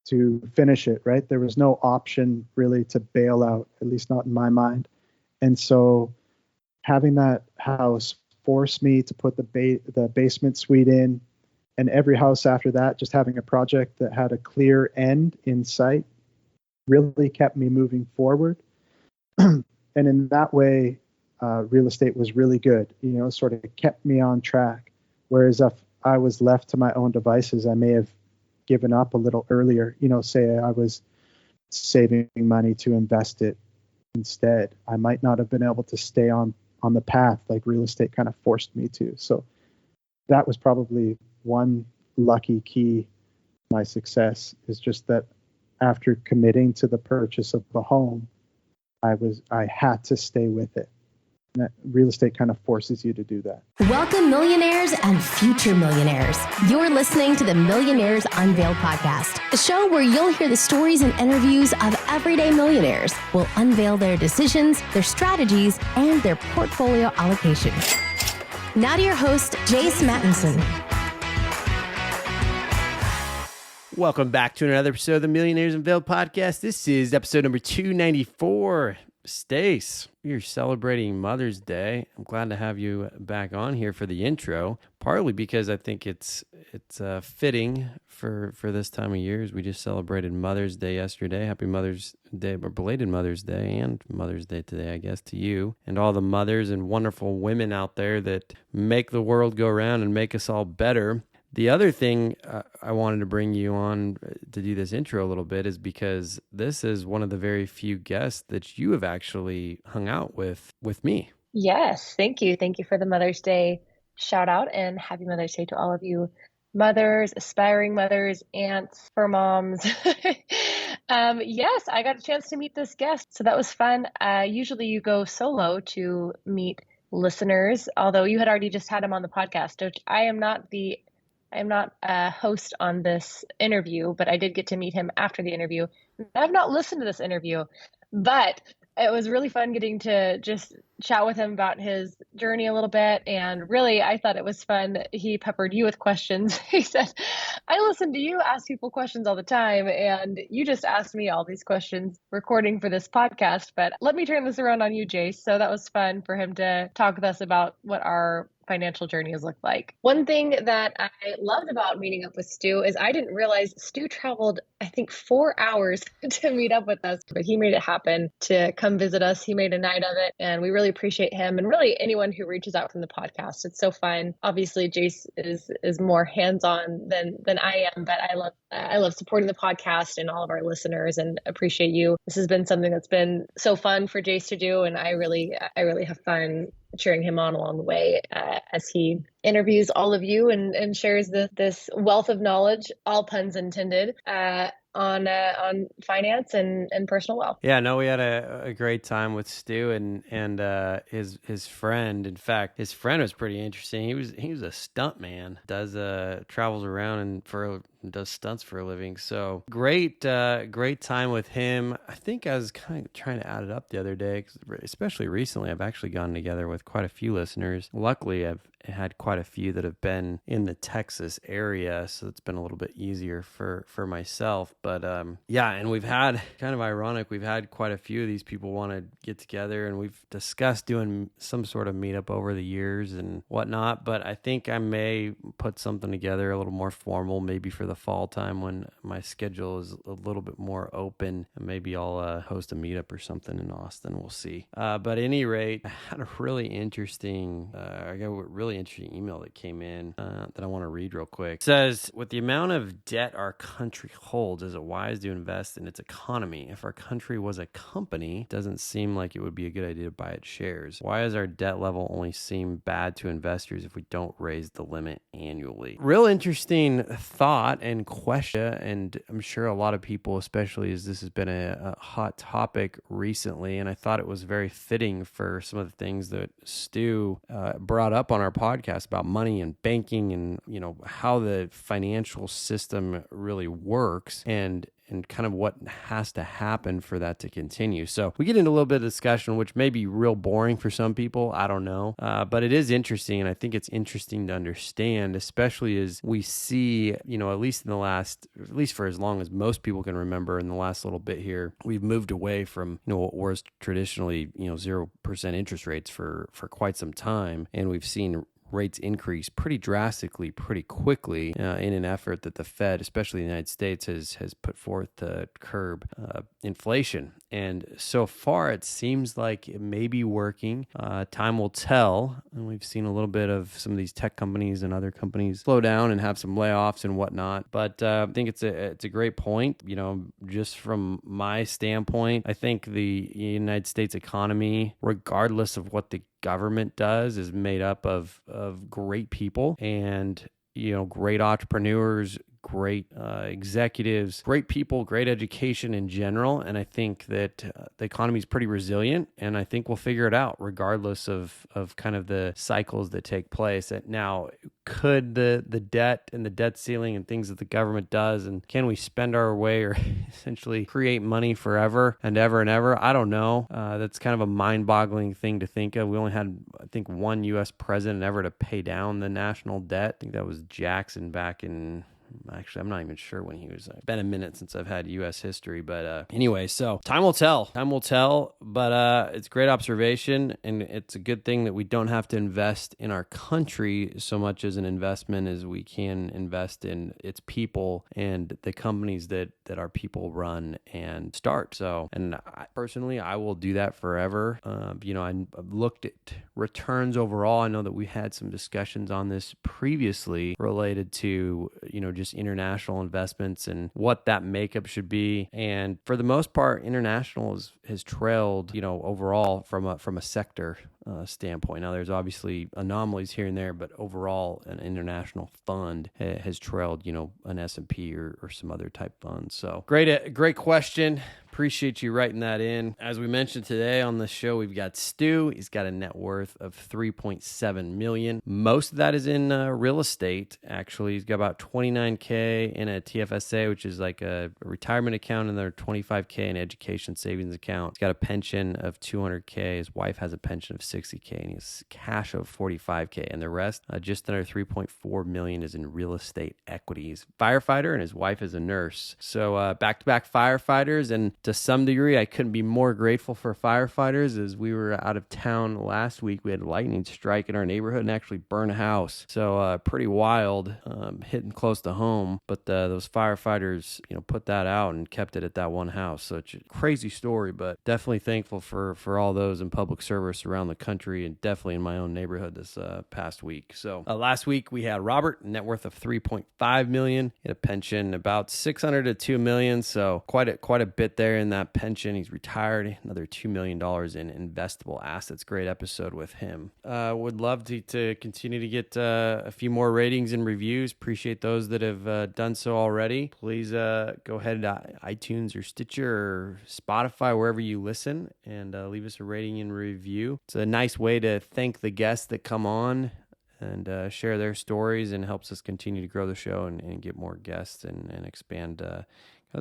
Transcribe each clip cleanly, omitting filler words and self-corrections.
to finish it, right? There was no option really to bail out, at least not in my mind. And so having that house forced me to put the basement suite in, and every house after that, just having a project that had a clear end in sight really kept me moving forward. And in that way, real estate was really good, sort of kept me on track. Whereas if I was left to my own devices, I may have given up a little earlier, say I was saving money to invest it instead. I might not have been able to stay on the path like real estate kind of forced me to. So that was probably one lucky key to my success, is just that after committing to the purchase of the home, I had to stay with it. And that real estate kind of forces you to do that. Welcome, millionaires and future millionaires. You're listening to the Millionaires Unveiled podcast, a show where you'll hear the stories and interviews of everyday millionaires. We'll unveil their decisions, their strategies, and their portfolio allocation. Now to your host, Jace Mattinson. Welcome back to another episode of the Millionaires Unveiled podcast. This is episode number 294. Stace, you're celebrating Mother's Day. I'm glad to have you back on here for the intro, partly because I think it's fitting for this time of year, as we just celebrated Mother's Day yesterday. Happy Mother's Day, or belated Mother's Day, and Mother's Day today, I guess, to you and all the mothers and wonderful women out there that make the world go round and make us all better. The other thing I wanted to bring you on to do this intro a little bit is because this is one of the very few guests that you have actually hung out with me. Yes, thank you. Thank you for the Mother's Day shout out, and happy Mother's Day to all of you mothers, aspiring mothers, aunts, fur moms. Yes, I got a chance to meet this guest, so that was fun. Usually you go solo to meet listeners, although you had already just had him on the podcast, which I am not a host on this interview, but I did get to meet him after the interview. I've not listened to this interview, but it was really fun getting to just chat with him about his journey a little bit. And really, I thought it was fun. He peppered you with questions. He said, I listen to you ask people questions all the time, and you just asked me all these questions recording for this podcast. But let me turn this around on you, Jace. So that was fun for him to talk with us about what our financial journey has looked like. One thing that I loved about meeting up with Stu is I didn't realize Stu traveled, I think, 4 hours to meet up with us, but he made it happen to come visit us. He made a night of it, and we really appreciate him, and really anyone who reaches out from the podcast. It's so fun. Obviously, Jace is more hands-on than I am, but I love supporting the podcast and all of our listeners, and appreciate you. This has been something that's been so fun for Jace to do, and I really have fun cheering him on along the way as he interviews all of you and shares this wealth of knowledge, all puns intended, on finance and personal wealth. Yeah, no, we had a great time with Stu and his friend. In fact, his friend was pretty interesting. He was a stunt man, travels around and does stunts for a living. So great time with him. I think I was kind of trying to add it up the other day, 'cause especially recently, I've actually gotten together with quite a few listeners. Luckily, I've had quite a few that have been in the Texas area, so it's been a little bit easier for myself. But yeah, and we've had, kind of ironic, we've had quite a few of these people want to get together, and we've discussed doing some sort of meetup over the years and whatnot. But I think I may put something together a little more formal, maybe for the fall time when my schedule is a little bit more open, and maybe I'll host a meetup or something in Austin. We'll see. But at any rate, I had a really interesting email that came in that I want to read real quick. It says, with the amount of debt our country holds, is it wise to invest in its economy? If our country was a company, it doesn't seem like it would be a good idea to buy its shares. Why does our debt level only seem bad to investors if we don't raise the limit annually? Real interesting thought and question, and I'm sure a lot of people, especially as this has been a hot topic recently, and I thought it was very fitting for some of the things that Stu brought up on our podcast about money and banking and, how the financial system really works. And and kind of what has to happen for that to continue. So we get into a little bit of discussion, which may be real boring for some people. I don't know. But it is interesting. And I think it's interesting to understand, especially as we see, at least for as long as most people can remember in the last little bit here, we've moved away from, what was traditionally, 0% interest rates for quite some time. And we've seen rates increase pretty drastically, pretty quickly in an effort that the Fed, especially the United States, has put forth to curb inflation. And so far, it seems like it may be working. Time will tell. And we've seen a little bit of some of these tech companies and other companies slow down and have some layoffs and whatnot. But I think it's a great point. Just from my standpoint, I think the United States economy, regardless of what the government does, is made up of great people and great entrepreneurs, great executives, great people, great education in general. And I think that the economy is pretty resilient, and I think we'll figure it out regardless of kind of the cycles that take place. Now, could the debt and the debt ceiling and things that the government does, and can we spend our way or essentially create money forever and ever and ever? I don't know. That's kind of a mind-boggling thing to think of. We only had, I think, one U.S. president ever to pay down the national debt. I think that was Jackson back in... Actually, I'm not even sure when he was. It's been a minute since I've had U.S. history, but anyway, so time will tell. Time will tell, but it's a great observation, and it's a good thing that we don't have to invest in our country so much as an investment as we can invest in its people and the companies that our people run and start. So, and personally, I will do that forever. I've looked at returns overall. I know that we had some discussions on this previously related to, just international investments and what that makeup should be. And for the most part, international has trailed, overall from a sector standpoint. Now, there's obviously anomalies here and there, but overall, an international fund has trailed, an S&P or some other type fund. So great question. Appreciate you writing that in. As we mentioned today on the show, we've got Stu. He's got a net worth of $3.7 million. Most of that is in real estate. Actually, he's got about $29K in a TFSA, which is like a retirement account, and there are $25K in education savings account. He's got a pension of $200K. His wife has a pension of $60K, and he has cash of $45K. And the rest, just under $3.4 million, is in real estate equities. Firefighter, and his wife is a nurse. So back-to-back firefighters, and to some degree, I couldn't be more grateful for firefighters. As we were out of town last week, we had lightning strike in our neighborhood and actually burn a house. So pretty wild, hitting close to home. But those firefighters, put that out and kept it at that one house. So it's a crazy story, but definitely thankful for all those in public service around the country, and definitely in my own neighborhood this past week. So last week we had Robert, net worth of $3.5 million, he had a pension about $600 to $2 million. So quite a bit there in that pension. He's retired, another $2 million in investable assets. Great episode with him. Would love to continue to get a few more ratings and reviews. Appreciate those that have done so already. Please go ahead to iTunes or Stitcher or Spotify, wherever you listen, and leave us a rating and review. It's a nice way to thank the guests that come on and share their stories, and helps us continue to grow the show and get more guests and expand the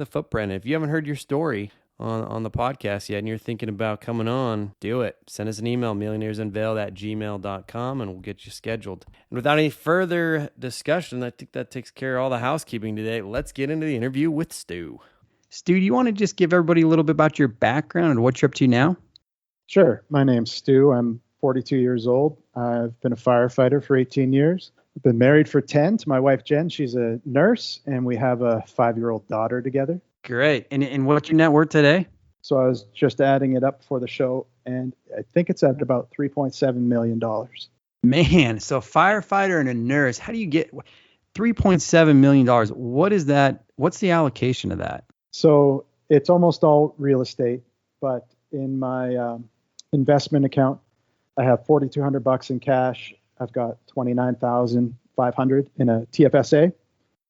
footprint. If you haven't heard your story on the podcast yet and you're thinking about coming on, do it. Send us an email, millionairesunveiled@gmail.com, and we'll get you scheduled. And without any further discussion, I think that takes care of all the housekeeping today. Let's get into the interview with Stu. Stu, do you want to just give everybody a little bit about your background and what you're up to now? Sure. My name's Stu. I'm 42 years old. I've been a firefighter for 18 years. I've been married for 10 to my wife, Jen. She's a nurse, and we have a 5-year-old daughter together. Great. And what's your net worth today? So I was just adding it up for the show, and I think it's at about $3.7 million. Man, so firefighter and a nurse, how do you get $3.7 million? What is that? What's the allocation of that? So it's almost all real estate, but in my investment account, I have $4,200 in cash. I've got $29,500 in a TFSA.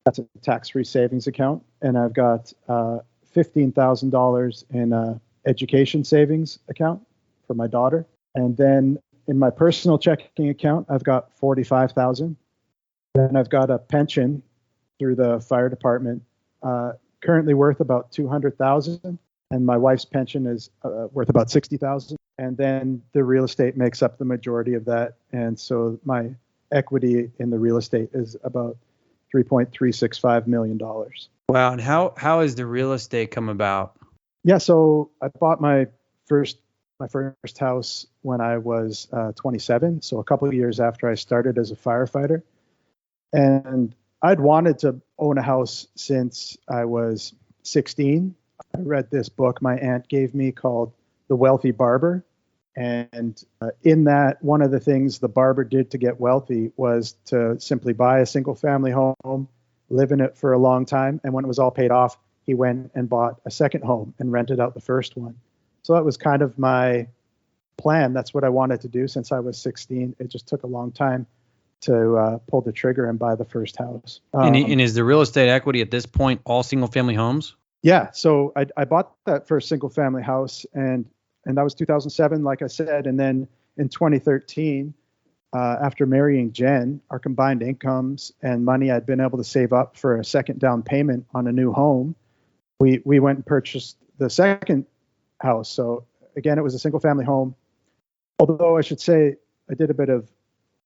That's a tax-free savings account. And I've got $15,000 in a education savings account for my daughter. And then in my personal checking account, I've got $45,000. Then I've got a pension through the fire department currently worth about 200,000, and my wife's pension is worth about 60,000. And then the real estate makes up the majority of that. And so my equity in the real estate is about $3.365 million. Wow. And how has the real estate come about? Yeah, so I bought my first house when I was 27, so a couple of years after I started as a firefighter. And I'd wanted to own a house since I was 16. I read this book my aunt gave me called The Wealthy Barber. And in that, one of the things the barber did to get wealthy was to simply buy a single family home, live in it for a long time. And when it was all paid off, he went and bought a second home and rented out the first one. So that was kind of my plan. That's what I wanted to do since I was 16. It just took a long time to pull the trigger and buy the first house. And is the real estate equity at this point all single family homes? Yeah. So I bought that first single family house, and that was 2007, like I said. And then in 2013, after marrying Jen, our combined incomes and money I'd been able to save up for a second down payment on a new home, we went and purchased the second house. So again, it was a single family home. Although I should say I did a bit of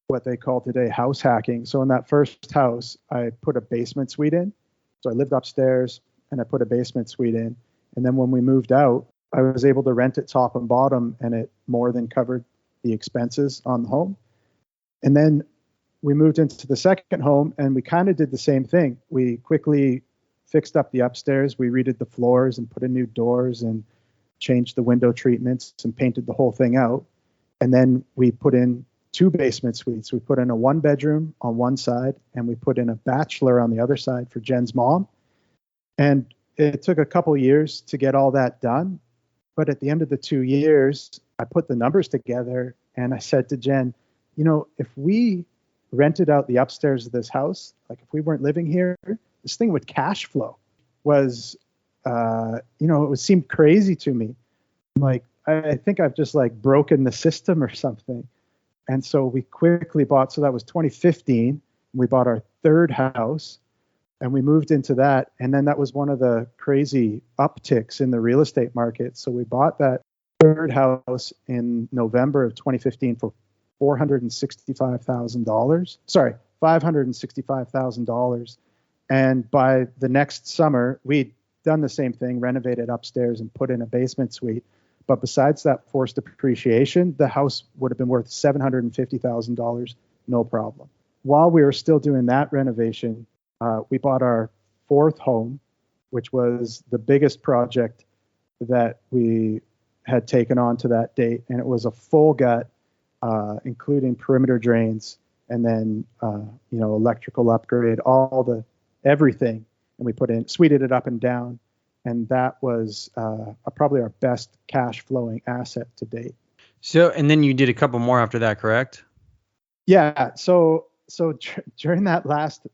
what they call today house hacking. So in that first house, I put a basement suite in. So I lived upstairs and I put a basement suite in. And then when we moved out, I was able to rent it top and bottom, and it more than covered the expenses on the home. And then we moved into the second home, and we kind of did the same thing. We quickly fixed up the upstairs. We redid the floors and put in new doors and changed the window treatments and painted the whole thing out. And then we put in 2 basement suites. We put in a 1-bedroom on one side, and we put in a bachelor on the other side for Jen's mom. And it took a couple years to get all that done. But at the end of the 2 years, I put the numbers together and I said to Jen, if we rented out the upstairs of this house, like if we weren't living here, this thing would cash flow. It seemed crazy to me. I'm like, I think I've just like broken the system or something. And so we quickly bought, so that was 2015. We bought our third house and we moved into that. And then that was one of the crazy upticks in the real estate market. So we bought that third house in November of 2015 for $465,000. Sorry, $565,000. And by the next summer, we'd done the same thing, renovated upstairs and put in a basement suite. But besides that forced appreciation, the house would have been worth $750,000, no problem. While we were still doing that renovation, we bought our fourth home, which was the biggest project that we had taken on to that date. And it was a full gut, including perimeter drains and then, electrical upgrade, everything. And we suited it up and down. And that was probably our best cash flowing asset to date. So, and then you did a couple more after that, correct? Yeah. So during that last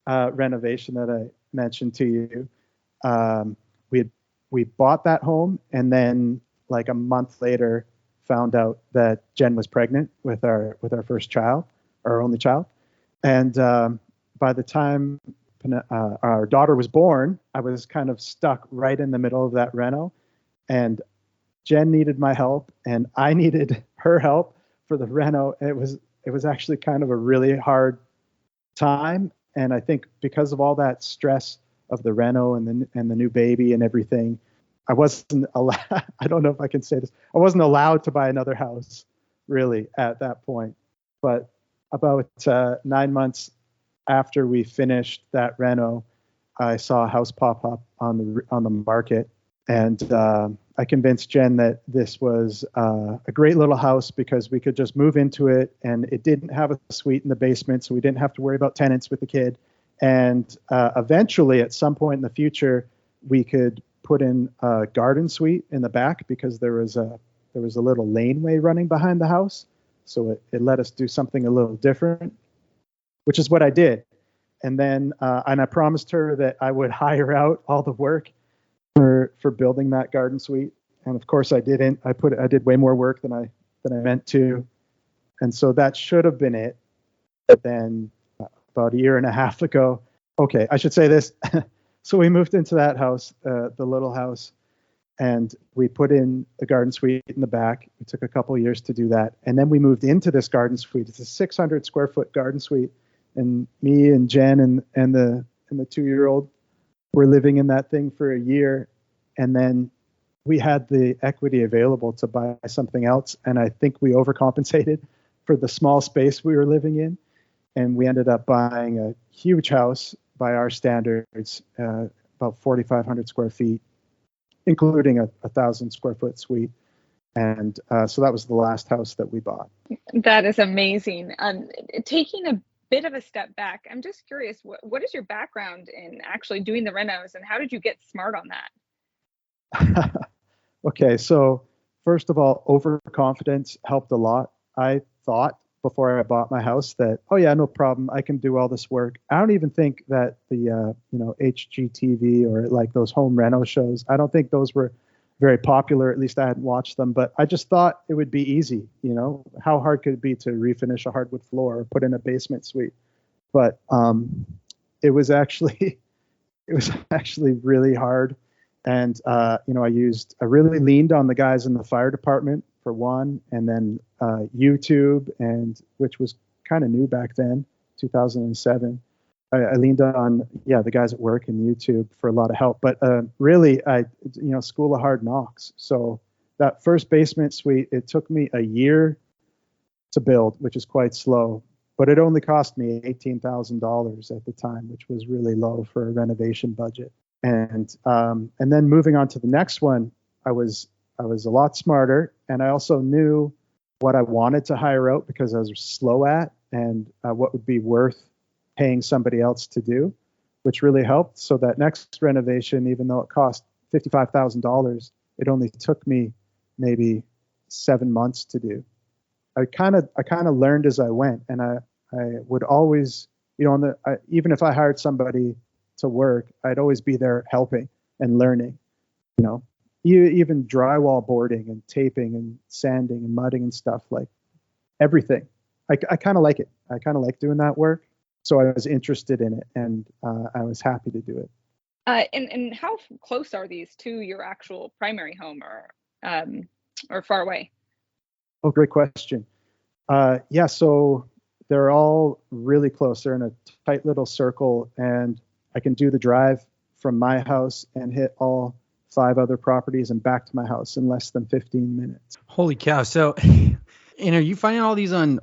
renovation that I mentioned to you, we bought that home, and then like a month later, found out that Jen was pregnant with our first child, our only child, and by the time our daughter was born, I was kind of stuck right in the middle of that reno, and Jen needed my help and I needed her help for the reno. It was actually kind of a really hard time. And I think because of all that stress of the reno and the new baby and everything, I wasn't allowed, I don't know if I can say this, I wasn't allowed to buy another house really at that point. But about 9 months after we finished that reno, I saw a house pop up on the market, and I convinced Jen that this was a great little house because we could just move into it, and it didn't have a suite in the basement, so we didn't have to worry about tenants with the kid. And eventually, at some point in the future, we could put in a garden suite in the back because there was a little laneway running behind the house, so it let us do something a little different, which is what I did. And then and I promised her that I would hire out all the work for building that garden suite. And of course I didn't. I did way more work than I meant to. And so that should have been it. But then about a year and a half ago, okay, I should say this. So we moved into that house, the little house, and we put in a garden suite in the back. It took a couple of years to do that. And then we moved into this garden suite. It's a 600 square foot garden suite. And me and Jen and the 2-year-old were living in that thing for a year. And then we had the equity available to buy something else. And I think we overcompensated for the small space we were living in. And we ended up buying a huge house by our standards, about 4,500 square feet, including a 1,000 square foot suite. And so that was the last house that we bought. That is amazing. Taking a bit of a step back, I'm just curious, what is your background in actually doing the renos, and how did you get smart on that? Okay, so first of all, overconfidence helped a lot. I thought before I bought my house that, oh yeah, no problem, I can do all this work. I don't even think that the HGTV or like those home reno shows, I don't think those were very popular. At least I hadn't watched them, but I just thought it would be easy. How hard could it be to refinish a hardwood floor or put in a basement suite? But it was actually really hard. And I really leaned on the guys in the fire department for one, and then YouTube, and which was kind of new back then, 2007. I leaned on the guys at work and YouTube for a lot of help. But really, school of hard knocks. So that first basement suite, it took me a year to build, which is quite slow. But it only cost me $18,000 at the time, which was really low for a renovation budget. And then moving on to the next one, I was a lot smarter, and I also knew what I wanted to hire out because I was slow at, and what would be worth paying somebody else to do, which really helped. So that next renovation, even though it cost $55,000, it only took me maybe 7 months to do. I kind of learned as I went, and I would always, even if I hired somebody to work, I'd always be there helping and learning. Even drywall boarding and taping and sanding and mudding and stuff, like everything. I kind of like it. I kind of like doing that work. So I was interested in it, and I was happy to do it. And how close are these to your actual primary home, or far away? Oh, great question. So they're all really close. They're in a tight little circle, and I can do the drive from my house and hit all 5 other properties and back to my house in less than 15 minutes. Holy cow. So, and are you finding all these on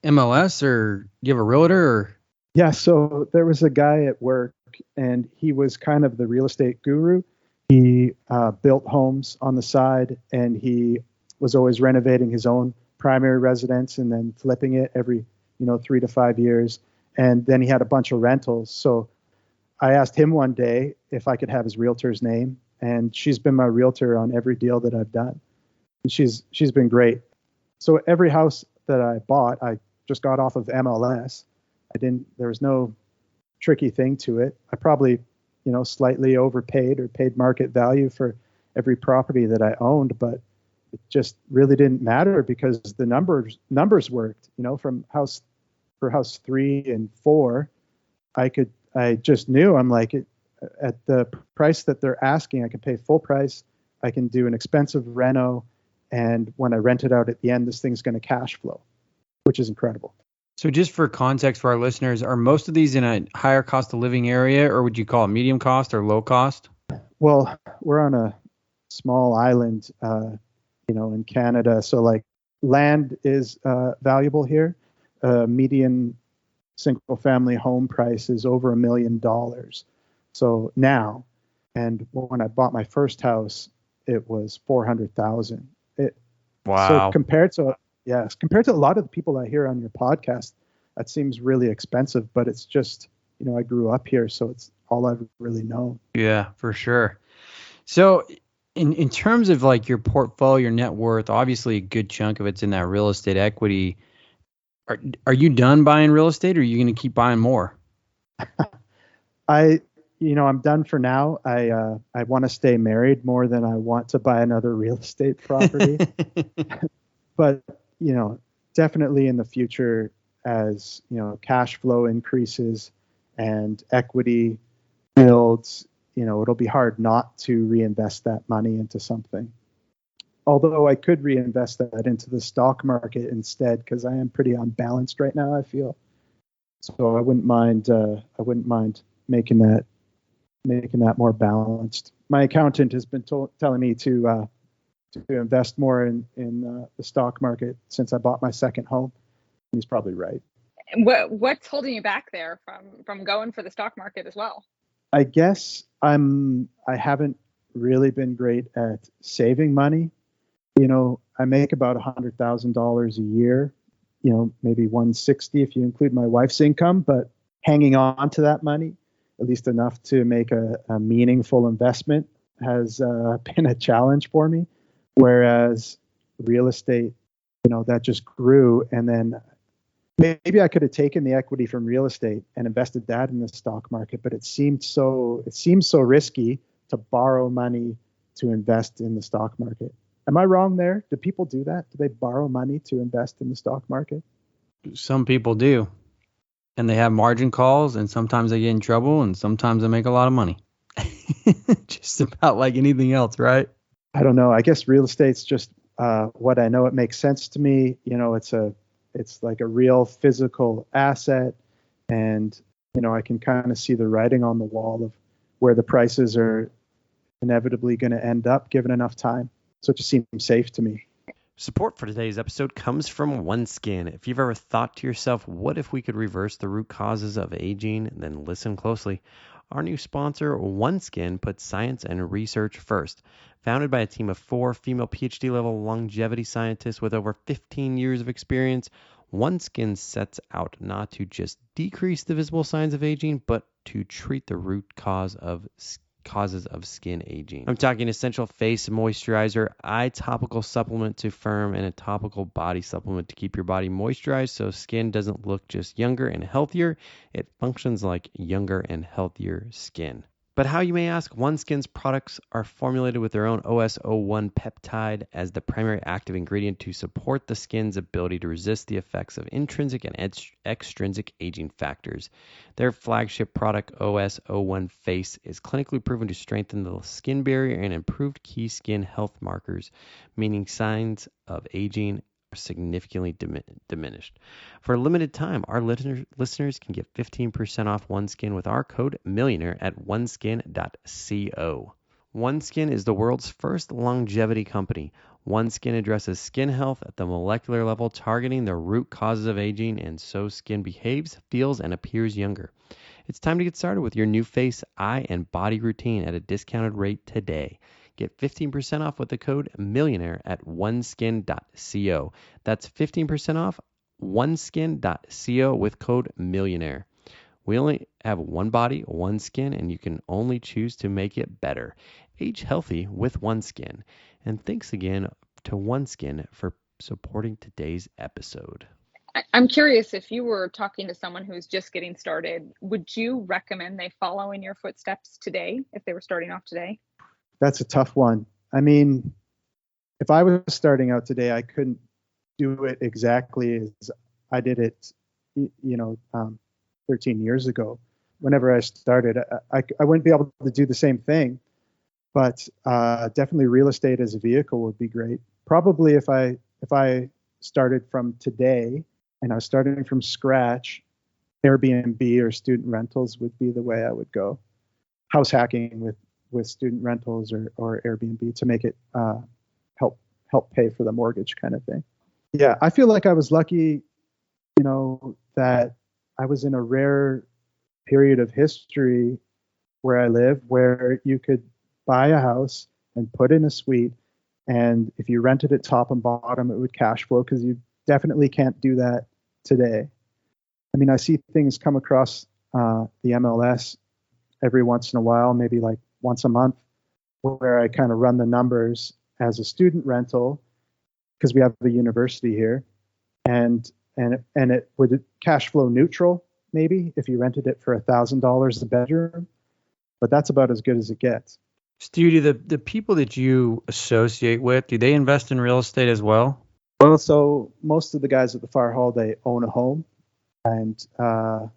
MLS, or do you have a realtor? Or? Yeah, so there was a guy at work, and he was kind of the real estate guru. He built homes on the side, and he was always renovating his own primary residence and then flipping it every 3 to 5 years. And then he had a bunch of rentals. So I asked him one day if I could have his realtor's name, and she's been my realtor on every deal that I've done. And she's been great. So every house that I bought, I just got off of MLS. There was no tricky thing to it. I probably, slightly overpaid or paid market value for every property that I owned, but it just really didn't matter because the numbers worked. From house 3 and 4, I just knew, I'm like, at the price that they're asking, I can pay full price. I can do an expensive reno, and when I rent it out at the end, this thing's going to cash flow, which is incredible. So just for context for our listeners, are most of these in a higher cost of living area, or would you call it medium cost or low cost? Well, we're on a small island, in Canada. So like land is valuable here. Median single family home price is over $1 million. So now, and when I bought my first house, it was $400,000. Wow. So compared to a lot of the people I hear on your podcast, that seems really expensive, but it's just, I grew up here, so it's all I've really known. Yeah, for sure. So in terms of like your portfolio, your net worth, obviously a good chunk of it's in that real estate equity. Are you done buying real estate, or are you going to keep buying more? I'm done for now. I want to stay married more than I want to buy another real estate property. But, definitely in the future, as, cash flow increases and equity builds, it'll be hard not to reinvest that money into something. Although I could reinvest that into the stock market instead, because I am pretty unbalanced right now, I feel. So I wouldn't mind making that more balanced. My accountant has been telling me to invest more in the stock market since I bought my second home. And he's probably right. What's holding you back there from going for the stock market as well? I guess I haven't really been great at saving money. I make about $100,000 a year, maybe 160 if you include my wife's income, but hanging on to that money, at least enough to make a meaningful investment, has been a challenge for me. Whereas real estate, that just grew. And then maybe I could have taken the equity from real estate and invested that in the stock market, but it seems so risky to borrow money to invest in the stock market. Am I wrong there? Do people do that? Do they borrow money to invest in the stock market? Some people do. And they have margin calls, and sometimes they get in trouble, and sometimes they make a lot of money. Just about like anything else, right? I don't know. I guess real estate's just what I know. It makes sense to me. It's like a real physical asset, and I can kind of see the writing on the wall of where the prices are inevitably going to end up given enough time. So it just seems safe to me. Support for today's episode comes from OneSkin. If you've ever thought to yourself, what if we could reverse the root causes of aging? Then listen closely. Our new sponsor, OneSkin, puts science and research first. Founded by a team of 4 female PhD-level longevity scientists with over 15 years of experience, OneSkin sets out not to just decrease the visible signs of aging, but to treat the root causes of skin aging. I'm talking essential face moisturizer, eye topical supplement to firm, and a topical body supplement to keep your body moisturized so skin doesn't look just younger and healthier. It functions like younger and healthier skin. But how, you may ask? OneSkin's products are formulated with their own OS01 peptide as the primary active ingredient to support the skin's ability to resist the effects of intrinsic and extrinsic aging factors. Their flagship product, OS01 Face, is clinically proven to strengthen the skin barrier and improve key skin health markers, meaning signs of aging are significantly diminished. For a limited time, our listeners can get 15% off OneSkin with our code millionaire at oneskin.co. OneSkin is the world's first longevity company. OneSkin addresses skin health at the molecular level, targeting the root causes of aging, and so skin behaves, feels, and appears younger. It's time to get started with your new face, eye, and body routine at a discounted rate today. Get 15% off with the code millionaire at oneskin.co. That's 15% off oneskin.co with code millionaire. We only have one body, one skin, and you can only choose to make it better. Age healthy with OneSkin. And thanks again to OneSkin for supporting today's episode. I'm curious, if you were talking to someone who's just getting started, would you recommend they follow in your footsteps today if they were starting off today? That's a tough one. I mean, if I was starting out today, I couldn't do it exactly as I did it, 13 years ago. Whenever I started, I wouldn't be able to do the same thing, but definitely real estate as a vehicle would be great. Probably if I started from today and I was starting from scratch, Airbnb or student rentals would be the way I would go. House hacking with student rentals or Airbnb to make it help pay for the mortgage kind of thing. Yeah, I feel like I was lucky, that I was in a rare period of history where I live where you could buy a house and put in a suite, and if you rented it top and bottom, it would cash flow, because you definitely can't do that today. I mean, I see things come across the MLS every once in a while, maybe like once a month, where I kind of run the numbers as a student rental, because we have the university here, and it would cash flow neutral maybe if you rented it for $1,000 a bedroom, but that's about as good as it gets. Stu, do the people that you associate with, do they invest in real estate as well? Well, so most of the guys at the fire hall, they own a home, and the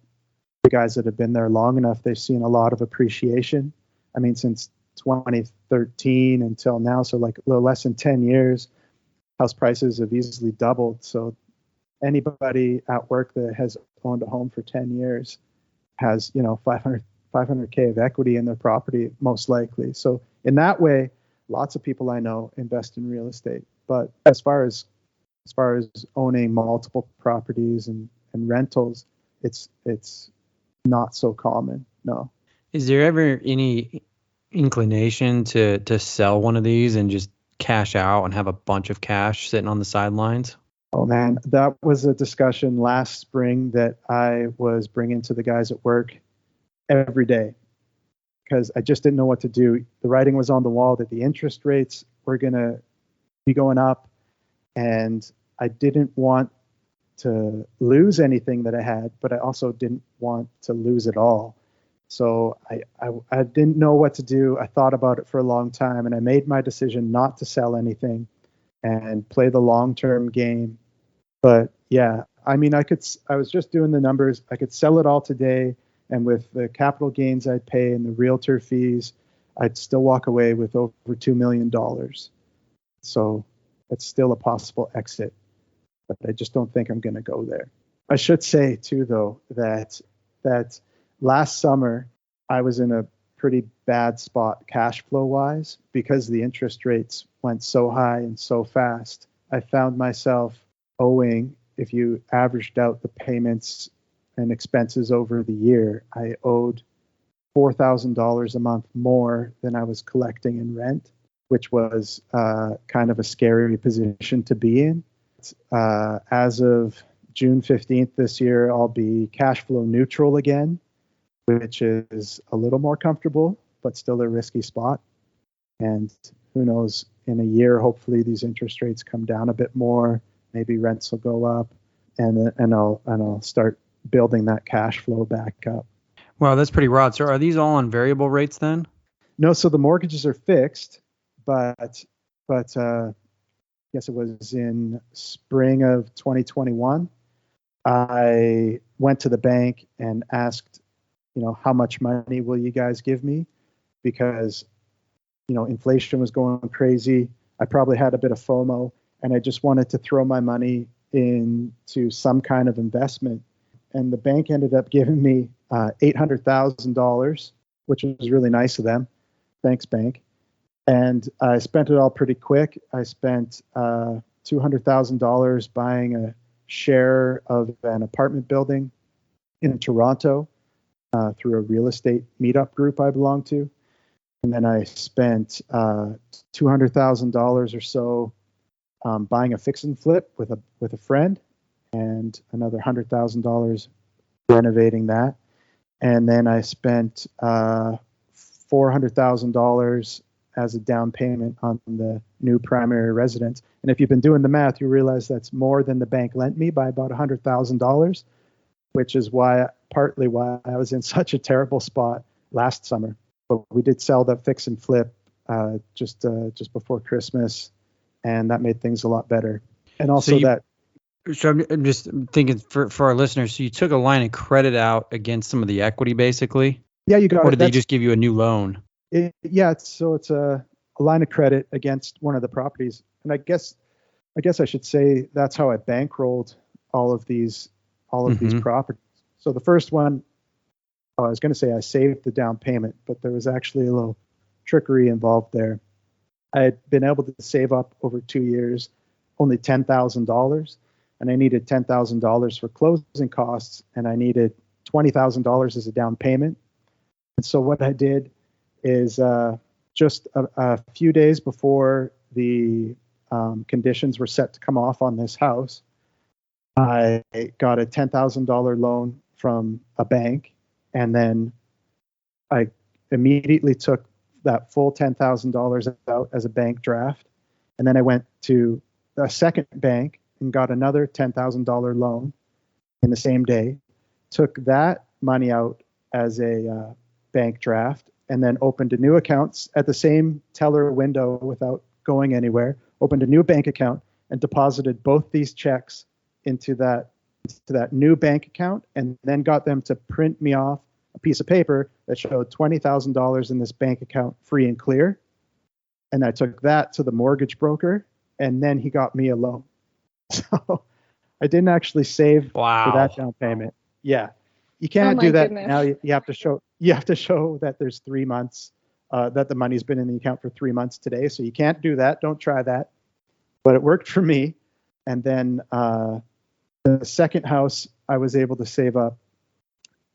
guys that have been there long enough, they've seen a lot of appreciation. I mean, since 2013 until now, so like a little less than 10 years, house prices have easily doubled. So anybody at work that has owned a home for 10 years has, 500K of equity in their property, most likely. So in that way, lots of people I know invest in real estate. But as far as owning multiple properties and rentals, it's not so common. No. Is there ever any inclination to sell one of these and just cash out and have a bunch of cash sitting on the sidelines? Oh man, that was a discussion last spring that I was bringing to the guys at work every day, because I just didn't know what to do. The writing was on the wall that the interest rates were going to be going up, and I didn't want to lose anything that I had, but I also didn't want to lose it all. So I didn't know what to do. I thought about it for a long time, and I made my decision not to sell anything and play the long-term game. But yeah, I mean, I was just doing the numbers. I could sell it all today, and with the capital gains I'd pay and the realtor fees, I'd still walk away with over $2 million. So it's still a possible exit, but I just don't think I'm going to go there. I should say too, though, that last summer I was in a pretty bad spot cash flow wise because the interest rates went so high and so fast. I found myself owing, if you averaged out the payments and expenses over the year, I owed $4,000 a month more than I was collecting in rent, which was kind of a scary position to be in. As of June 15th this year, I'll be cash flow neutral again, which is a little more comfortable, but still a risky spot. And who knows, in a year, hopefully these interest rates come down a bit more. Maybe rents will go up, and I'll start building that cash flow back up. Wow, that's pretty rad. So are these all on variable rates then? No, so the mortgages are fixed, but yes, it was in spring of 2021. I went to the bank and asked, how much money will you guys give me? Because, inflation was going crazy. I probably had a bit of FOMO, and I just wanted to throw my money into some kind of investment. And the bank ended up giving me $800,000, which was really nice of them. Thanks, bank. And I spent it all pretty quick. I spent $200,000 buying a share of an apartment building in Toronto through a real estate meetup group I belong to. And then I spent $200,000 or so buying a fix and flip with a friend, and another $100,000 renovating that. And then I spent $400,000 as a down payment on the new primary residence. And if you've been doing the math, you realize that's more than the bank lent me by about $100,000, which is partly why I was in such a terrible spot last summer. But we did sell the fix and flip just before Christmas, and that made things a lot better. And also So I'm just thinking for our listeners, so you took a line of credit out against some of the equity, basically? Yeah, you got it. Or did they just give you a new loan? It's a line of credit against one of the properties. And I guess I should say that's how I bankrolled all of these properties. So the first one, I was going to say I saved the down payment, but there was actually a little trickery involved there. I had been able to save up over 2 years only $10,000, and I needed $10,000 for closing costs, and I needed $20,000 as a down payment. And so what I did is just a few days before the conditions were set to come off on this house, I got a $10,000 loan from a bank, and then I immediately took that full $10,000 out as a bank draft. And then I went to a second bank and got another $10,000 loan in the same day, took that money out as a bank draft, and then opened a new account at the same teller window without going anywhere, opened a new bank account and deposited both these checks into that new bank account, and then got them to print me off a piece of paper that showed $20,000 in this bank account free and clear. And I took that to the mortgage broker, and then he got me a loan. So I didn't actually save for that down payment. Yeah. You can't do that goodness. now. You have to show that there's 3 months, that the money's been in the account for 3 months today. So you can't do that. Don't try that. But it worked for me. And then the second house, I was able to save up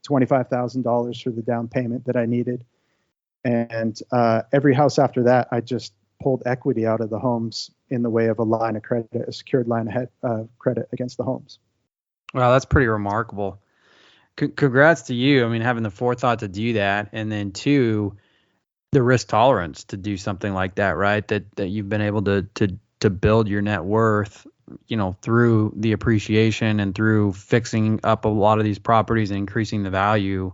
$25,000 for the down payment that I needed. And every house after that, I just pulled equity out of the homes in the way of a line of credit, a secured line of credit against the homes. Wow, that's pretty remarkable. Congrats to you. I mean, having the forethought to do that, and then two, the risk tolerance to do something like that, right? That you've been able to build your net worth, through the appreciation and through fixing up a lot of these properties and increasing the value.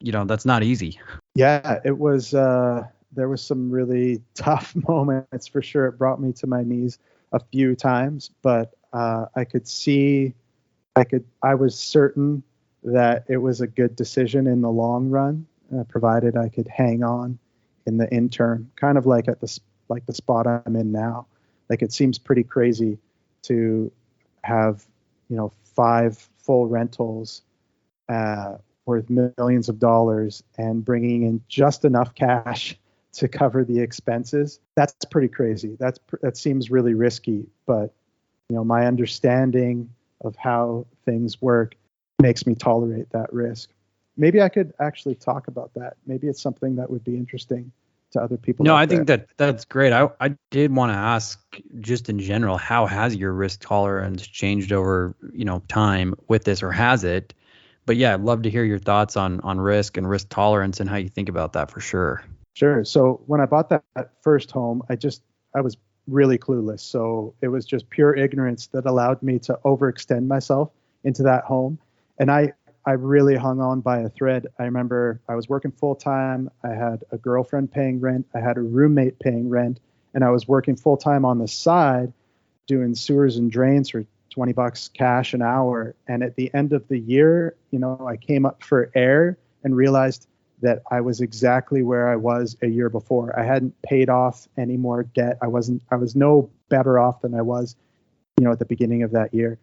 That's not easy. Yeah, it was. There was some really tough moments for sure. It brought me to my knees a few times, but I was certain that it was a good decision in the long run, provided I could hang on in the interim, kind of like the spot I'm in now. Like, it seems pretty crazy to have, 5 full rentals worth millions of dollars and bringing in just enough cash to cover the expenses. That's pretty crazy. That seems really risky, but my understanding of how things work makes me tolerate that risk. Maybe I could actually talk about that. Maybe it's something that would be interesting to other people. No, I think that's great. I did want to ask, just in general, how has your risk tolerance changed over, time with this, or has it? But yeah, I'd love to hear your thoughts on risk and risk tolerance and how you think about that for sure. Sure. So when I bought that first home, I was really clueless. So it was just pure ignorance that allowed me to overextend myself into that home. And I really hung on by a thread. I remember I was working full time. I had a girlfriend paying rent. I had a roommate paying rent, and I was working full time on the side doing sewers and drains for $20 cash an hour. And at the end of the year, I came up for air and realized that I was exactly where I was a year before. I hadn't paid off any more debt. I was no better off than I was, at the beginning of that year.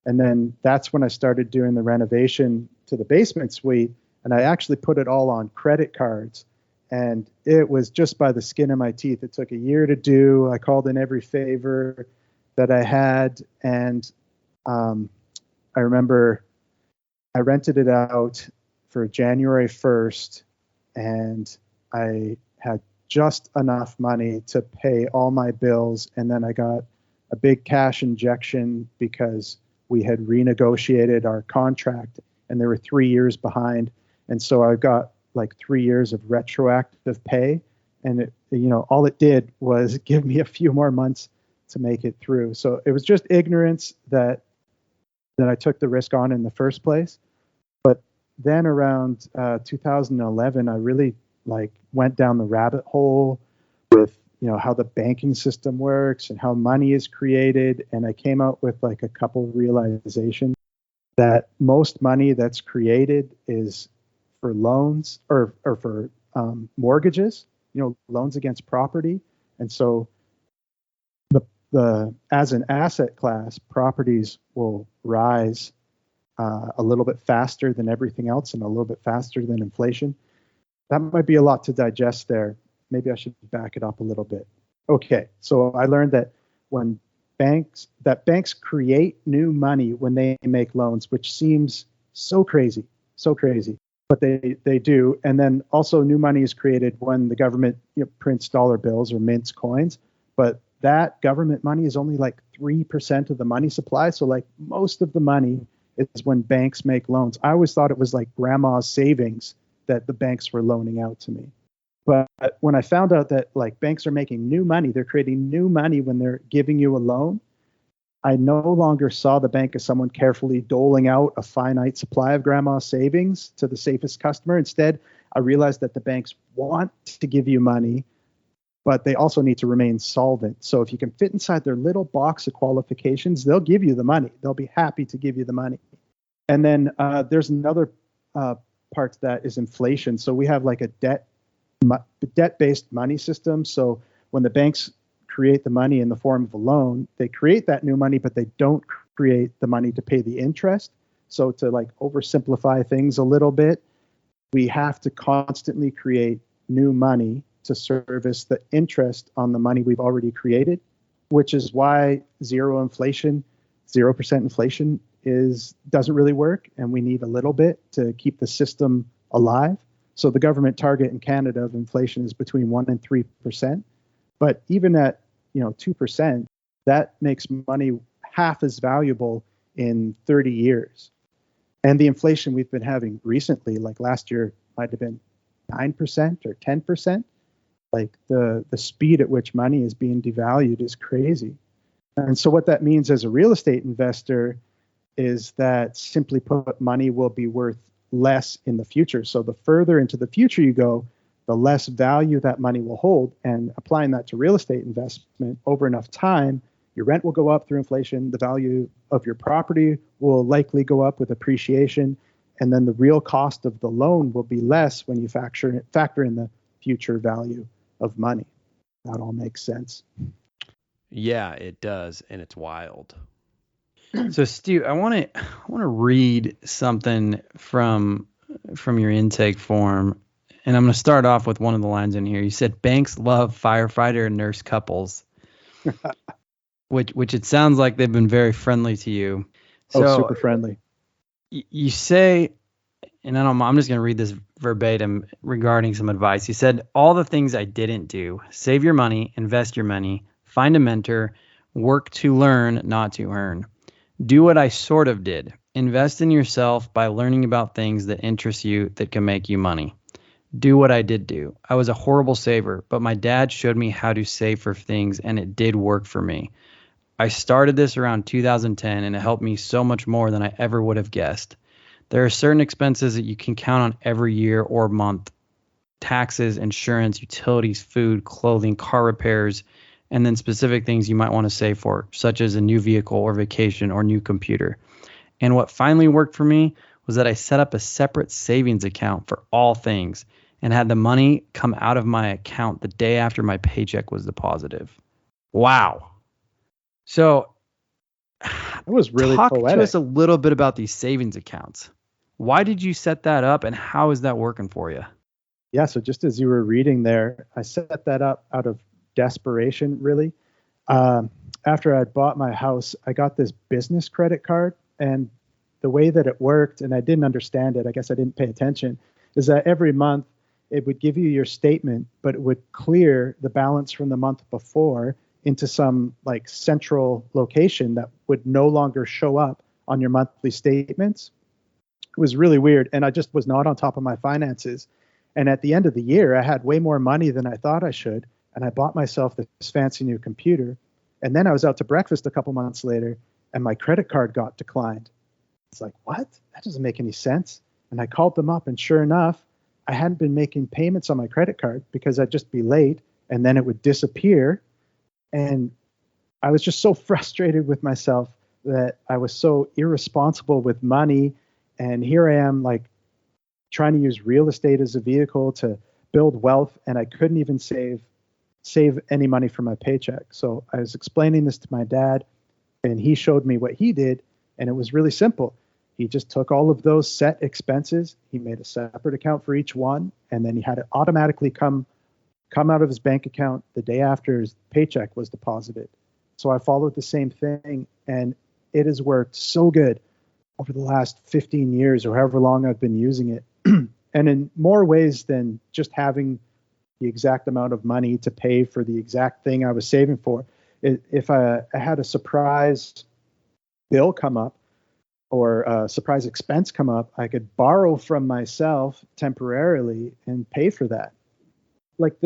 And then that's when I started doing the renovation to the basement suite. And I actually put it all on credit cards. And it was just by the skin of my teeth. It took a year to do. I called in every favor that I had. And I remember I rented it out for January 1st. And I had just enough money to pay all my bills. And then I got a big cash injection because we had renegotiated our contract and they were 3 years behind. And so I got like 3 years of retroactive pay. And it, all it did was give me a few more months to make it through. So it was just ignorance that I took the risk on in the first place. But then around 2011, I really went down the rabbit hole with how the banking system works and how money is created. And I came out with a couple realizations that most money that's created is for loans or for mortgages, loans against property. And so the as an asset class, properties will rise a little bit faster than everything else and a little bit faster than inflation. That might be a lot to digest there. Maybe I should back it up a little bit. Okay, so I learned that banks create new money when they make loans, which seems so crazy, but they do. And then also new money is created when the government prints dollar bills or mints coins, but that government money is only 3% of the money supply. So most of the money is when banks make loans. I always thought it was grandma's savings that the banks were loaning out to me. But when I found out that banks are making new money, they're creating new money when they're giving you a loan, I no longer saw the bank as someone carefully doling out a finite supply of grandma's savings to the safest customer. Instead, I realized that the banks want to give you money, but they also need to remain solvent. So if you can fit inside their little box of qualifications, they'll give you the money. They'll be happy to give you the money. And then there's another part to that is inflation. So we have like a debt-based money system. So when the banks create the money in the form of a loan, they create that new money, but they don't create the money to pay the interest. So to like oversimplify things a little bit, we have to constantly create new money to service the interest on the money we've already created, which is why 0% inflation doesn't really work, and we need a little bit to keep the system alive. So the government target in Canada of inflation is between 1% and 3%, but even at 2%, that makes money half as valuable in 30 years. And the inflation we've been having recently, like last year, might have been 9% or 10%. Like the speed at which money is being devalued is crazy. And so what that means as a real estate investor is that, simply put, money will be worth less in the future. So the further into the future you go, the less value that money will hold. And applying that to real estate investment over enough time, your rent will go up through inflation, the value of your property will likely go up with appreciation, and then the real cost of the loan will be less when you factor in the future value of money. That all makes sense. Yeah, it does, and it's wild. So Stu, I want to read something from your intake form, and I'm going to start off with one of the lines in here. You said banks love firefighter and nurse couples, which it sounds like they've been very friendly to you. So super friendly. You say, and I'm just going to read this verbatim regarding some advice. You said, all the things I didn't do: save your money, invest your money, find a mentor, work to learn, not to earn. Do what I sort of did. Invest in yourself by learning about things that interest you that can make you money. Do what I did do. I was a horrible saver, but my dad showed me how to save for things, and it did work for me. I started this around 2010, and it helped me so much more than I ever would have guessed. There are certain expenses that you can count on every year or month: taxes, insurance, utilities, food, clothing, car repairs, and then specific things you might want to save for, such as a new vehicle or vacation or new computer. And what finally worked for me was that I set up a separate savings account for all things and had the money come out of my account the day after my paycheck was deposited. Wow. So That was really talk poetic. to us a little bit about these savings accounts. Why did you set that up, and how is that working for you? Yeah, so just as you were reading there, I set that up out of desperation, really. After I'd bought my house, I got this business credit card, and the way that it worked, and I didn't understand it, I guess I didn't pay attention, is that every month it would give you your statement, but it would clear the balance from the month before into some like central location that would no longer show up on your monthly statements. It was really weird, and I just was not on top of my finances. And at the end of the year, I had way more money than I thought I should, and I bought myself this fancy new computer. And then I was out to breakfast a couple months later, and my credit card got declined. It's like, what? That doesn't make any sense. And I called them up, and sure enough, I hadn't been making payments on my credit card because I'd just be late, and then it would disappear. And I was just so frustrated with myself that I was so irresponsible with money. And here I am, like, trying to use real estate as a vehicle to build wealth, and I couldn't even save any money from my paycheck. So I was explaining this to my dad, and he showed me what he did, and it was really simple. He just took all of those set expenses, he made a separate account for each one, and then he had it automatically come out of his bank account the day after his paycheck was deposited. So I followed the same thing, and it has worked so good over the last 15 years or however long I've been using it. And in more ways than just having the exact amount of money to pay for the exact thing I was saving for. If I had a surprise bill come up or a surprise expense come up, I could borrow from myself temporarily and pay for that. Like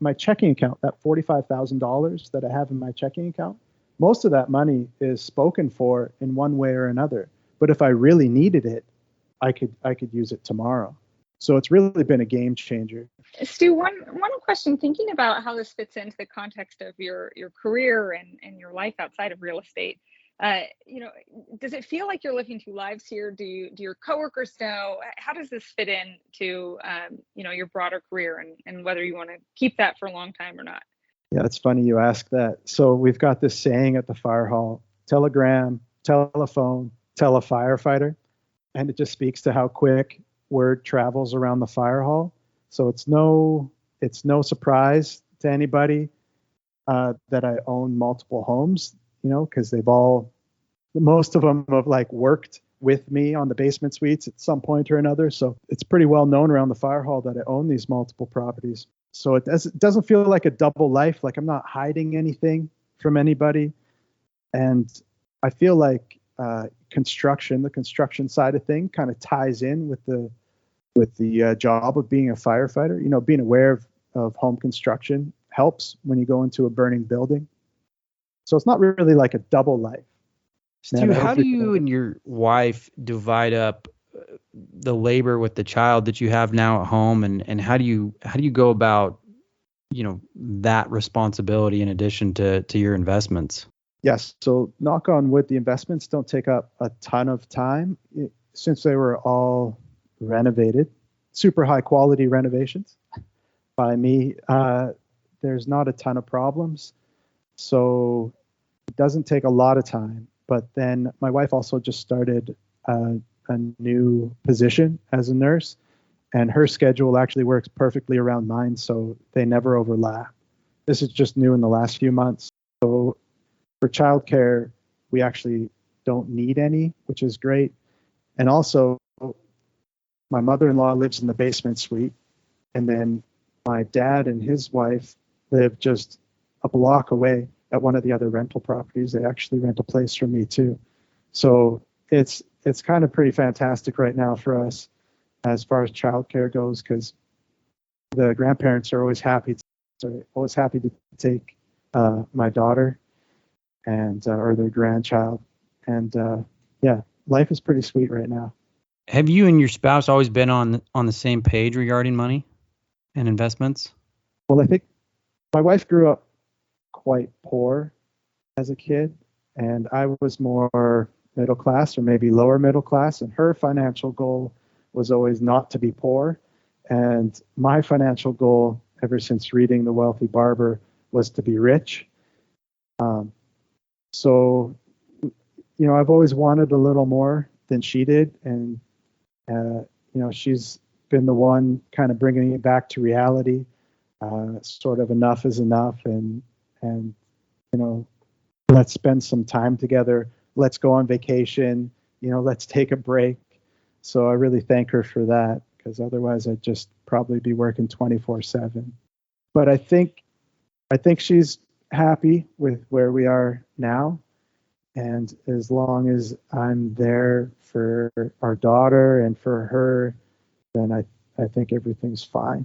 my checking account, that $45,000 that I have in my checking account, most of that money is spoken for in one way or another. But if I really needed it, I could use it tomorrow. So it's really been a game changer. Stu, one question, thinking about how this fits into the context of your career and your life outside of real estate. Does it feel like you're living two lives here? Do your coworkers know? How does this fit in to, your broader career and whether you want to keep that for a long time or not? Yeah, it's funny you ask that. So we've got this saying at the fire hall: telegram, telephone, tell a firefighter. And it just speaks to how quick word travels around the fire hall. So it's no surprise to anybody that I own multiple homes, because most of them have like worked with me on the basement suites at some point or another. So it's pretty well known around the fire hall that I own these multiple properties. So it doesn't feel like a double life. Like I'm not hiding anything from anybody. And I feel like the construction side of thing kind of ties in with the job of being a firefighter. Being aware of home construction helps when you go into a burning building. So it's not really like a double life. Stu, how do you and your wife divide up the labor with the child that you have now at home, and how do you go about that responsibility in addition to your investments? Yes. So knock on wood, the investments don't take up a ton of time since they were all renovated, super high quality renovations by me. There's not a ton of problems. So it doesn't take a lot of time. But then my wife also just started a new position as a nurse, and her schedule actually works perfectly around mine. So they never overlap. This is just new in the last few months. So for childcare, we actually don't need any, which is great. And also, my mother-in-law lives in the basement suite, and then my dad and his wife live just a block away at one of the other rental properties. They actually rent a place from me too. So it's kind of pretty fantastic right now for us as far as childcare goes, because the grandparents are always happy to take my daughter and or their grandchild. And life is pretty sweet right now. Have you and your spouse always been on the same page regarding money and investments? Well, I think my wife grew up quite poor as a kid, and I was more middle class or maybe lower middle class, and her financial goal was always not to be poor. And my financial goal ever since reading The Wealthy Barber was to be rich. So I've always wanted a little more than she did, and she's been the one kind of bringing it back to reality. Sort of enough is enough, and let's spend some time together. Let's go on vacation. Let's take a break. So I really thank her for that, because otherwise I'd just probably be working 24/7. But I think she's happy with where we are now. And as long as I'm there for our daughter and for her, then I think everything's fine.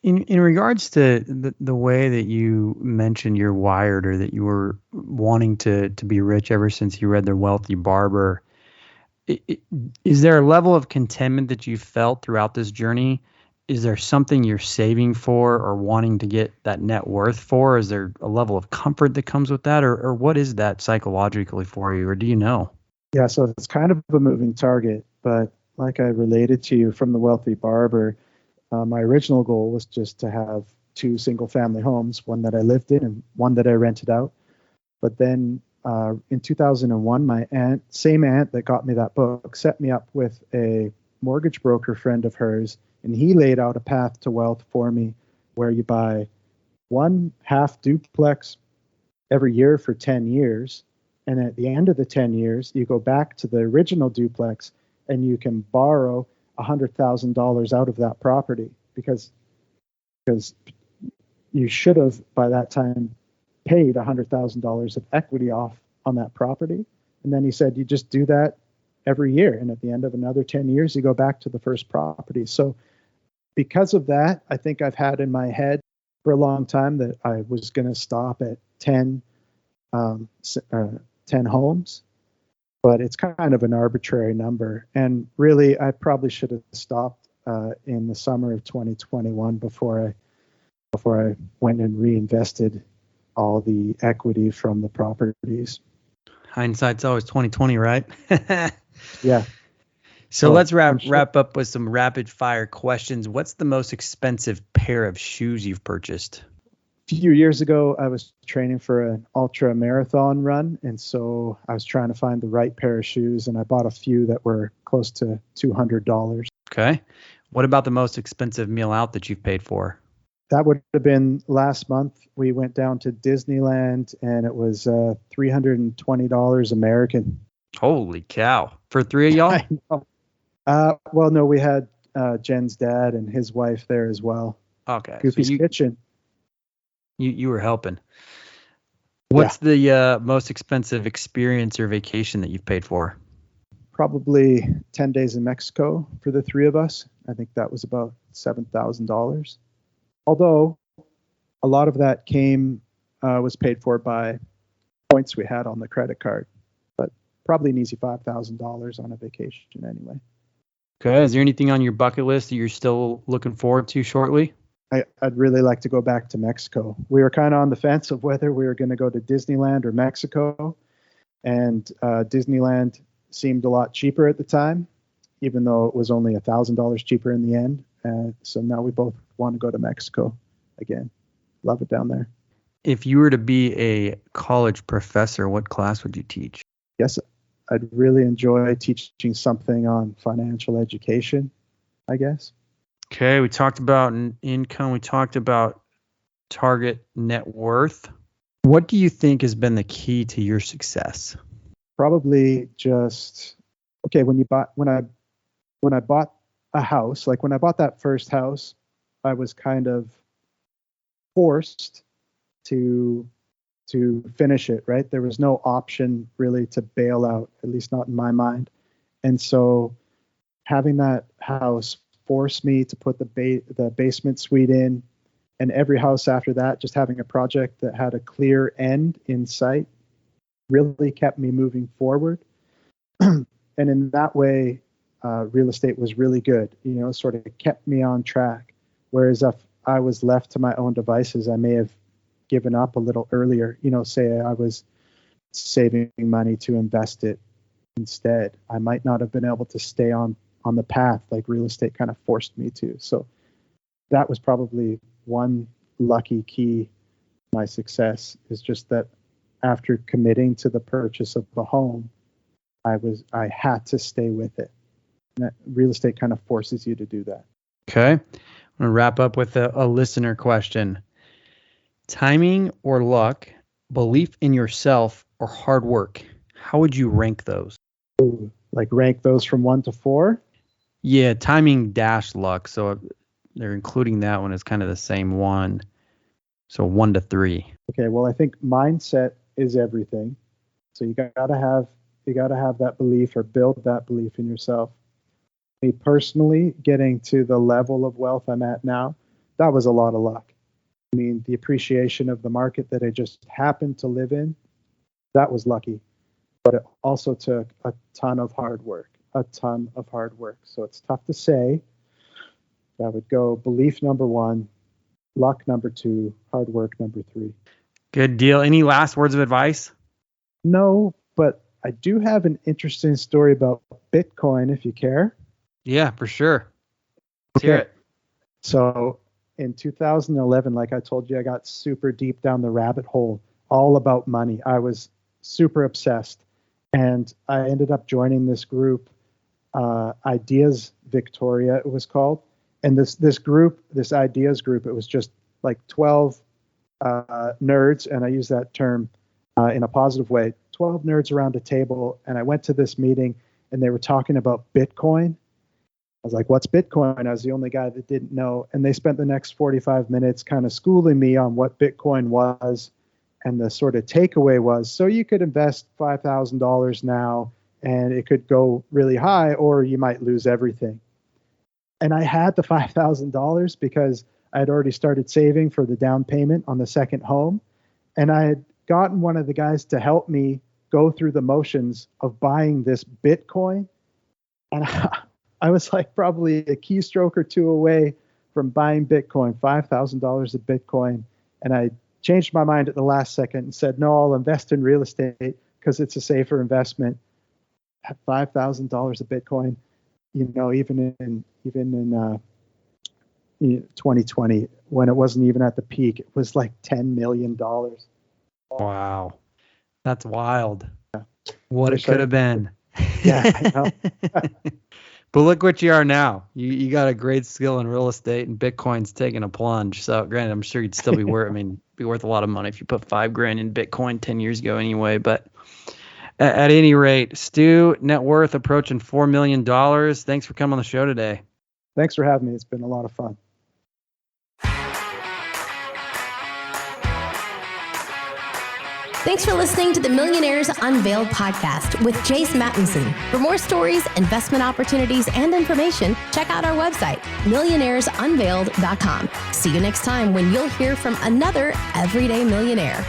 In regards to the way that you mentioned you're wired, or that you were wanting to be rich ever since you read The Wealthy Barber, is there a level of contentment that you felt throughout this journey? Is there something you're saving for or wanting to get that net worth for? Is there a level of comfort that comes with that? Or what is that psychologically for you? Or do you know? Yeah, so it's kind of a moving target. But like I related to you from The Wealthy Barber, my original goal was just to have 2 single-family homes, one that I lived in and one that I rented out. But then in 2001, my same aunt that got me that book, set me up with a mortgage broker friend of hers, and he laid out a path to wealth for me, where you buy 1 half duplex every year for 10 years. And at the end of the 10 years, you go back to the original duplex and you can borrow $100,000 out of that property, because you should have by that time paid $100,000 of equity off on that property. And then he said, you just do that every year. And at the end of another 10 years, you go back to the first property. So because of that, I think I've had in my head for a long time that I was going to stop at 10 homes, but it's kind of an arbitrary number. And really, I probably should have stopped in the summer of 2021 before I went and reinvested all the equity from the properties. Hindsight's always 20/20, right? Yeah. So Oh, let's I'm sure. wrap up with some rapid fire questions. What's the most expensive pair of shoes you've purchased? A few years ago, I was training for an ultra marathon run, and so I was trying to find the right pair of shoes, and I bought a few that were close to $200. Okay. What about the most expensive meal out that you've paid for? That would have been last month. We went down to Disneyland, and it was $320 American. Holy cow. For three of y'all? I know. Well, no, we had Jen's dad and his wife there as well. Okay. Goofy's Kitchen. You were helping. What's the most expensive experience or vacation that you've paid for? Probably 10 days in Mexico for the three of us. I think that was about $7,000. Although a lot of that was paid for by points we had on the credit card, but probably an easy $5,000 on a vacation anyway. Okay. Is there anything on your bucket list that you're still looking forward to shortly? I'd really like to go back to Mexico. We were kind of on the fence of whether we were going to go to Disneyland or Mexico, and Disneyland seemed a lot cheaper at the time, even though it was only $1,000 cheaper in the end. So now we both want to go to Mexico again. Love it down there. If you were to be a college professor, what class would you teach? Yes, I'd really enjoy teaching something on financial education, I guess. Okay, we talked about income. We talked about target net worth. What do you think has been the key to your success? Probably just when I bought a house, like when I bought that first house, I was kind of forced to finish it, right? There was no option really to bail out, at least not in my mind. And so having that house forced me to put the basement suite in, and every house after that, just having a project that had a clear end in sight really kept me moving forward. And in that way, real estate was really good, sort of kept me on track. Whereas if I was left to my own devices, I may have given up a little earlier, say I was saving money to invest it instead. I might not have been able to stay on the path like real estate kind of forced me to. So that was probably one lucky key to my success, is just that after committing to the purchase of the home, I had to stay with it. And that real estate kind of forces you to do that. Okay. I'm going to wrap up with a listener question. Timing or luck, belief in yourself, or hard work? How would you rank those? Ooh, like rank those from 1 to 4? Yeah, timing dash luck. So they're including that one as kind of the same one. So 1 to 3. Okay, well, I think mindset is everything. So you gotta have that belief, or build that belief in yourself. Me personally, getting to the level of wealth I'm at now, that was a lot of luck. I mean, the appreciation of the market that I just happened to live in, that was lucky. But it also took a ton of hard work. So it's tough to say. I would go belief number 1, luck number 2, hard work number 3. Good deal. Any last words of advice? No, but I do have an interesting story about Bitcoin, if you care. Yeah, for sure. Let's hear it. So in 2011, like I told you, I got super deep down the rabbit hole, all about money. I was super obsessed. And I ended up joining this group, Ideas Victoria, it was called. And this Ideas group, it was just like 12 nerds, and I use that term in a positive way, 12 nerds around a table. And I went to this meeting, and they were talking about Bitcoin. I was like, what's Bitcoin? I was the only guy that didn't know. And they spent the next 45 minutes kind of schooling me on what Bitcoin was. And the sort of takeaway was, so you could invest $5,000 now, and it could go really high, or you might lose everything. And I had the $5,000 because I had already started saving for the down payment on the second home. And I had gotten one of the guys to help me go through the motions of buying this Bitcoin. And I was like probably a keystroke or two away from buying Bitcoin, $5,000 of Bitcoin. And I changed my mind at the last second and said, no, I'll invest in real estate because it's a safer investment. At $5,000 of Bitcoin, even in 2020, when it wasn't even at the peak, it was like $10 million. Wow. That's wild. Yeah. What it could have been. Yeah, I know. But look what you are now. You got a great skill in real estate, and Bitcoin's taking a plunge. So granted, I'm sure you'd still be worth, be worth a lot of money if you put $5,000 in Bitcoin 10 years ago anyway. But at any rate, Stu, net worth approaching $4 million. Thanks for coming on the show today. Thanks for having me. It's been a lot of fun. Thanks for listening to the Millionaires Unveiled podcast with Jace Mattinson. For more stories, investment opportunities, and information, check out our website, millionairesunveiled.com. See you next time when you'll hear from another everyday millionaire.